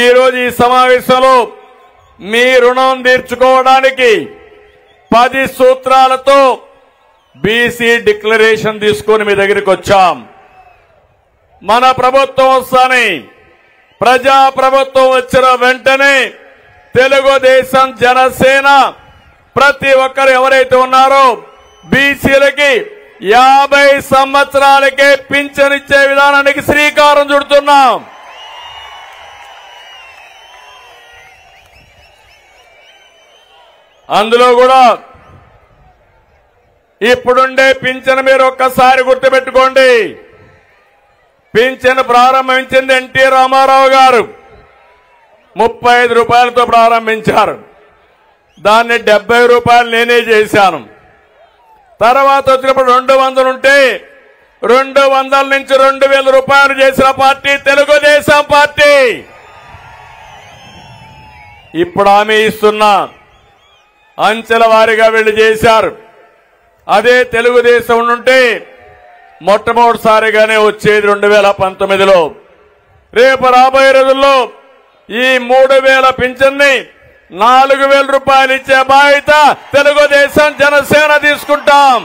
ఈ రోజు ఈ సమావేశంలో మీ రుణం తీర్చుకోవడానికి 10 సూత్రాలతో బీసీ డిక్లరేషన్ తీసుకొని మీ దగ్గరికి వచ్చాం. మన ప్రభుత్వం వస్తానే ప్రజా ప్రభుత్వం వచ్చిన వెంటనే తెలుగుదేశం జనసేన ప్రతి ఒక్కరు ఎవరైతే ఉన్నారో బీసీలకి 50 సంవత్సరాలకే పింఛన్ ఇచ్చే విధానానికి శ్రీకారం చుడుతున్నాం. అందులో కూడా ఇప్పుడుండే పింఛన్ మీరు ఒక్కసారి గుర్తుపెట్టుకోండి. పింఛన్ ప్రారంభించింది ఎన్టీ రామారావు గారు 35 రూపాయలతో ప్రారంభించారు. దాన్ని 70 రూపాయలు నేనే చేశాను. తర్వాత వచ్చినప్పుడు 200 ఉంటే 200 నుంచి 2000 రూపాయలు చేసిన పార్టీ తెలుగుదేశం పార్టీ. ఇప్పుడు హామీ ఇస్తున్నా, అంచెల వారీగా వీళ్ళు చేశారు. అదే తెలుగుదేశం ఉంటే మొట్టమొదటిసారిగానే వచ్చేది 2019లో. రేపు రాబోయే రోజుల్లో ఈ 3000 పింఛన్ని 4000 రూపాయలు ఇచ్చే బాధ్యత తెలుగుదేశం జనసేన తీసుకుంటాం.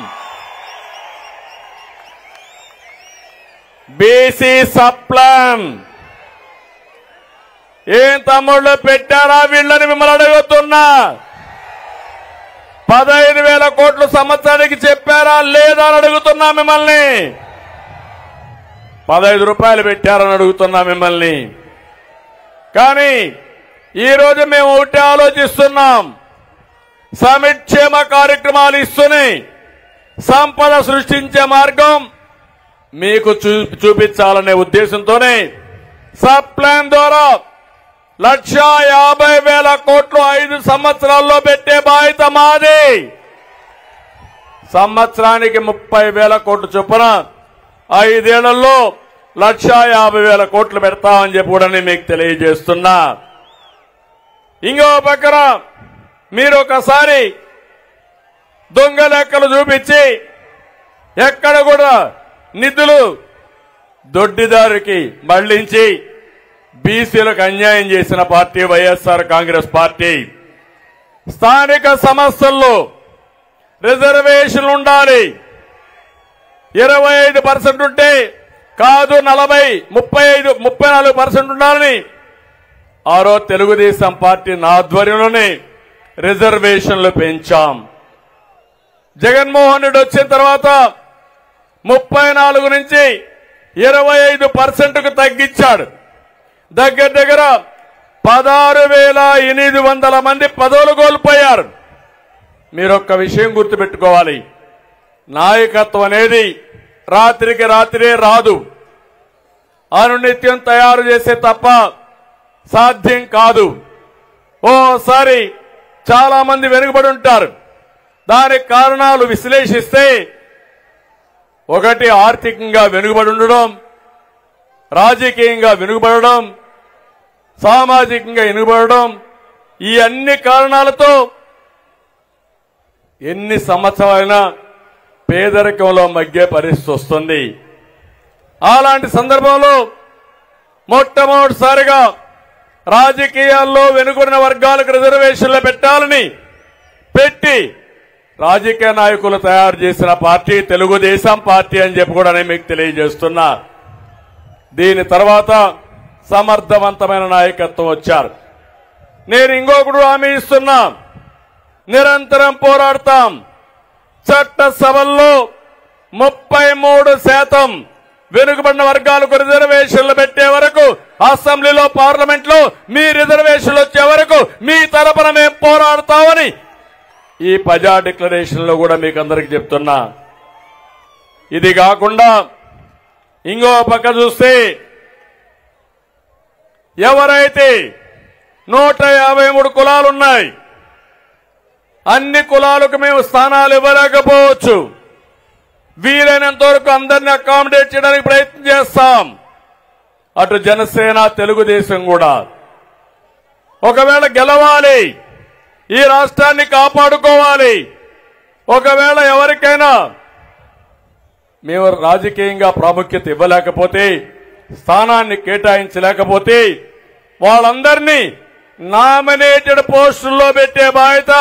బీసీ సప్లాన్ ఏం తమ్ముళ్ళు పెట్టారా వీళ్ళని మిమ్మల్ని అడుగుతున్నా. 15,000 కోట్లు సంవత్సరానికి చెప్పారా లేదా అని అడుగుతున్నా మిమ్మల్ని. 15 రూపాయలు పెట్టారని అడుగుతున్నా మిమ్మల్ని. కానీ ఈ రోజు మేము ఒకటి ఆలోచిస్తున్నాం, సంక్షేమ కార్యక్రమాలు ఇస్తూనే సంపద సృష్టించే మార్గం మీకు చూపించాలనే ఉద్దేశంతోనే సబ్ ప్లాన్ ద్వారా 1,50,000 కోట్లు 5 సంవత్సరాల్లో పెట్టే బాధ్యత మాది. సంవత్సరానికి 30,000 కోట్లు చొప్పున 5 ఏళ్లలో 1,50,000 కోట్లు పెడతామని చెప్పి కూడా మీకు తెలియజేస్తున్నా. ఇంకో పక్కన మీరు ఒకసారి దొంగ లెక్కలు చూపించి ఎక్కడ కూడా నిధులు దొడ్డిదారికి మళ్లించి బీసీలకు అన్యాయం చేసిన పార్టీ వైఎస్ఆర్ కాంగ్రెస్ పార్టీ. స్థానిక సంస్థల్లో రిజర్వేషన్లు ఉండాలి. 25% ఉంటే కాదు 34% ఉండాలని ఆ రోజు తెలుగుదేశం పార్టీ ఆధ్వర్యంలోనే రిజర్వేషన్లు పెంచాం. జగన్మోహన్ రెడ్డి వచ్చిన తర్వాత 34 నుంచి 25%కు తగ్గించాడు. దగ్గర దగ్గర 16,800 మంది పదవులు కోల్పోయారు. మీరొక్క విషయం గుర్తుపెట్టుకోవాలి, నాయకత్వం అనేది రాత్రికి రాత్రే రాదు. అనునిత్యం తయారు చేసే తప్ప సాధ్యం కాదు. ఓసారి చాలా మంది వెనుకబడి ఉంటారు. దానికి కారణాలు విశ్లేషిస్తే ఒకటి ఆర్థికంగా వెనుకబడి ఉండడం, రాజకీయంగా వెనుకబడడం, సామాజికంగా వెనుకబడడం, ఈ అన్ని కారణాలతో ఎన్ని సంవత్సరాలైనా పేదరికంలో మగ్గే పరిస్థితి వస్తుంది. అలాంటి సందర్భంలో మొట్టమొదటిసారిగా రాజకీయాల్లో వెనుకబడిన వర్గాలకు రిజర్వేషన్లు పెట్టాలని పెట్టి రాజకీయ నాయకులు తయారు చేసిన పార్టీ తెలుగుదేశం పార్టీ అని చెప్పి కూడా నేను మీకు తెలియజేస్తున్నా. దీని తర్వాత సమర్థవంతమైన నాయకత్వం వచ్చారు. నేను ఇంకొకటి హామీ ఇస్తున్నా, నిరంతరం పోరాడతాం. చట్టసభల్లో 33% వెనుకబడిన వర్గాలకు రిజర్వేషన్లు పెట్టే వరకు, అసెంబ్లీలో పార్లమెంట్లో మీ రిజర్వేషన్లు వచ్చే వరకు మీ తరపున మేము పోరాడతామని ఈ ప్రజా డిక్లరేషన్ లో కూడా మీకు అందరికీ చెప్తున్నా. ఇది కాకుండా ఇంకో పక్క చూస్తే ఎవరైతే 153 కులాలున్నాయి, అన్ని కులాలకు మేము స్థానాలు ఇవ్వలేకపోవచ్చు. వీలైనంత వరకు అందరినీ అకామిడేట్ చేయడానికి ప్రయత్నం చేస్తాం. అటు జనసేన తెలుగుదేశం కూడా ఒకవేళ గెలవాలి, ఈ రాష్ట్రాన్ని కాపాడుకోవాలి. ఒకవేళ ఎవరికైనా మేము రాజకీయంగా ప్రాముఖ్యత ఇవ్వలేకపోతే, స్థానాన్ని కేటాయించలేకపోతే వాళ్ళందరినీ నామినేటెడ్ పోస్టుల్లో పెట్టే బాధ్యత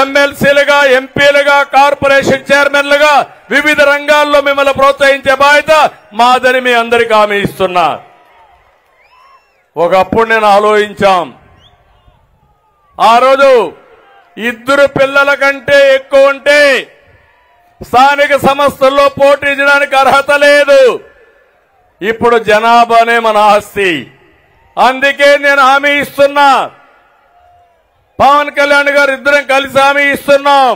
ఎమ్మెల్సీలుగా, ఎంపీలుగా, కార్పొరేషన్ చైర్మన్లుగా వివిధ రంగాల్లో మిమ్మల్ని ప్రోత్సహించే బాధ్యత మాదని మీ అందరికీ హామీ ఇస్తున్నా. ఒకప్పుడు నేను ఆలోచించాం, ఆ రోజు 2 పిల్లల కంటే ఎక్కువ ఉంటే స్థానిక సంస్థల్లో పోటీ చేయడానికి అర్హత లేదు. ఇప్పుడు జనాభానే మన ఆస్తి. అందుకే నేను హామీ ఇస్తున్నా, పవన్ కళ్యాణ్ గారు ఇద్దరం కలిసి హామీ ఇస్తున్నాం.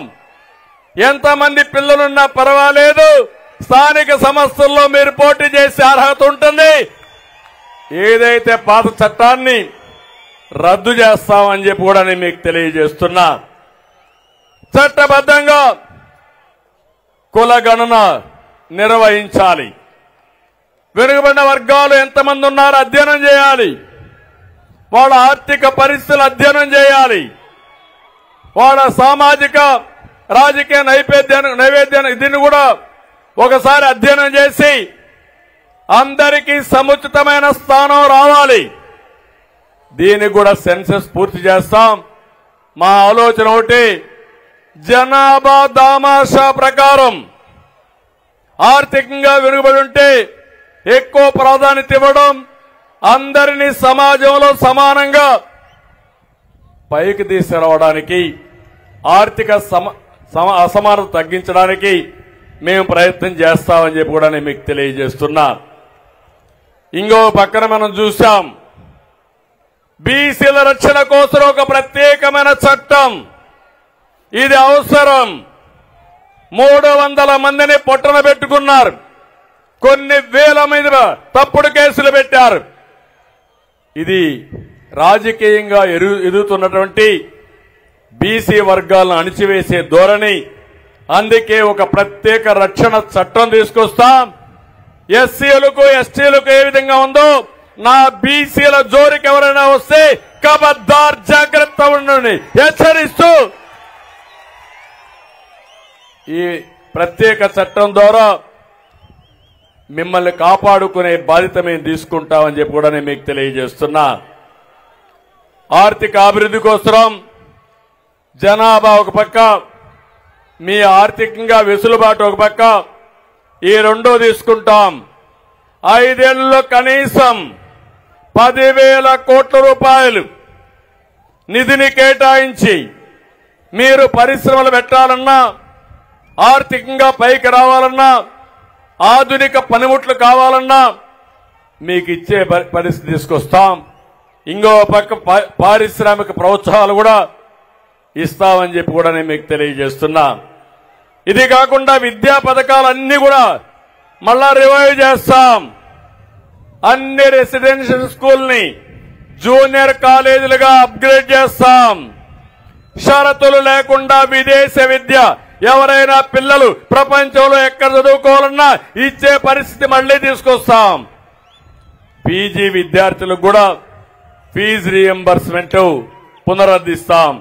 ఎంతమంది పిల్లలున్నా పర్వాలేదు, స్థానిక సంస్థల్లో మీరు పోటీ చేసే అర్హత ఉంటుంది. ఏదైతే పాత చట్టాన్ని రద్దు చేస్తామని చెప్పి కూడా నేను మీకు తెలియజేస్తున్నా. చట్టబద్ధంగా కులగణన నిర్వహించాలి. వెనుకబడిన వర్గాలు ఎంతమంది ఉన్నారో అధ్యయనం చేయాలి. వాళ్ళ ఆర్థిక పరిస్థితులు అధ్యయనం చేయాలి. వాళ్ళ సామాజిక రాజకీయ నైవేద్యాన్ని దీన్ని కూడా ఒకసారి అధ్యయనం చేసి అందరికీ సముచితమైన స్థానం రావాలి. దీనికి కూడా సెన్సస్ పూర్తి చేస్తాం. మా ఆలోచన ఒకటి, జనాభా దామాషా ప్రకారం ఆర్థికంగా వెనుకబడి ఉంటే ఎక్కువ ప్రాధాన్యత ఇవ్వడం, అందరినీ సమాజంలో సమానంగా పైకి తీసుకురావడానికి, ఆర్థిక అసమానత తగ్గించడానికి మేము ప్రయత్నం చేస్తామని చెప్పి కూడా నేను మీకు తెలియజేస్తున్నా. ఇంకో పక్కన మనం చూసాం, బీసీల రక్షణ కోసం ఒక ప్రత్యేకమైన చట్టం. ఇది అవసరం. 300 మందిని పొట్టన పెట్టుకున్నారు. కొన్ని వేల మీద తప్పుడు కేసులు పెట్టారు. ఇది రాజకీయంగా ఎదుగుతున్నటువంటి బీసీ వర్గాలను అణిచివేసే ధోరణి. అందుకే ఒక ప్రత్యేక రక్షణ చట్టం తీసుకొస్తాం. ఎస్సీలకు, ఎస్టీలకు ఏ విధంగా ఉందో నా బీసీల జోరికి ఎవరైనా వస్తే ఖబర్దార్ జాగ్రత్త ఉండండి హెచ్చరిస్తూ ఈ ప్రత్యేక చట్టం ద్వారా మిమ్మల్ని కాపాడుకునే బాధ్యత మేము తీసుకుంటామని చెప్పి కూడా నేను మీకు తెలియజేస్తున్నా. ఆర్థిక అభివృద్ధి కోసం జనాభా ఒక పక్క, మీ ఆర్థికంగా వెసులుబాటు ఒక పక్క, ఈ రెండో తీసుకుంటాం. 5 ఏళ్లలో కనీసం 10,000 కోట్ల రూపాయలు నిధిని కేటాయించి మీరు పరిశ్రమలు పెట్టాలన్నా, ఆర్థికంగా పైకి రావాలన్నా, ఆధునిక పనిముట్లు కావాలన్నా మీకు ఇచ్చే పరిస్థితి తీసుకొస్తాం. ఇంకో పక్క పారిశ్రామిక ప్రోత్సాహాలు కూడా ఇస్తామని చెప్పి కూడా నేను మీకు తెలియజేస్తున్నా. ఇది కాకుండా విద్యా పథకాలన్నీ కూడా మళ్ళా రివైవ్ చేస్తాం. అన్ని రెసిడెన్షియల్ స్కూల్ని జూనియర్ కాలేజీలుగా అప్గ్రేడ్ చేస్తాం. షరతులు లేకుండా విదేశీ విద్య ఎవరైనా పిల్లలు ప్రపంచంలో ఎక్కడ చదువుకోవాలన్నా ఇచ్చే పరిస్థితి మళ్లీ తీసుకొస్తాం. పీజీ విద్యార్థులకు కూడా ఫీజు రీఎంబర్స్మెంట్ పునరుద్ధరిస్తాం.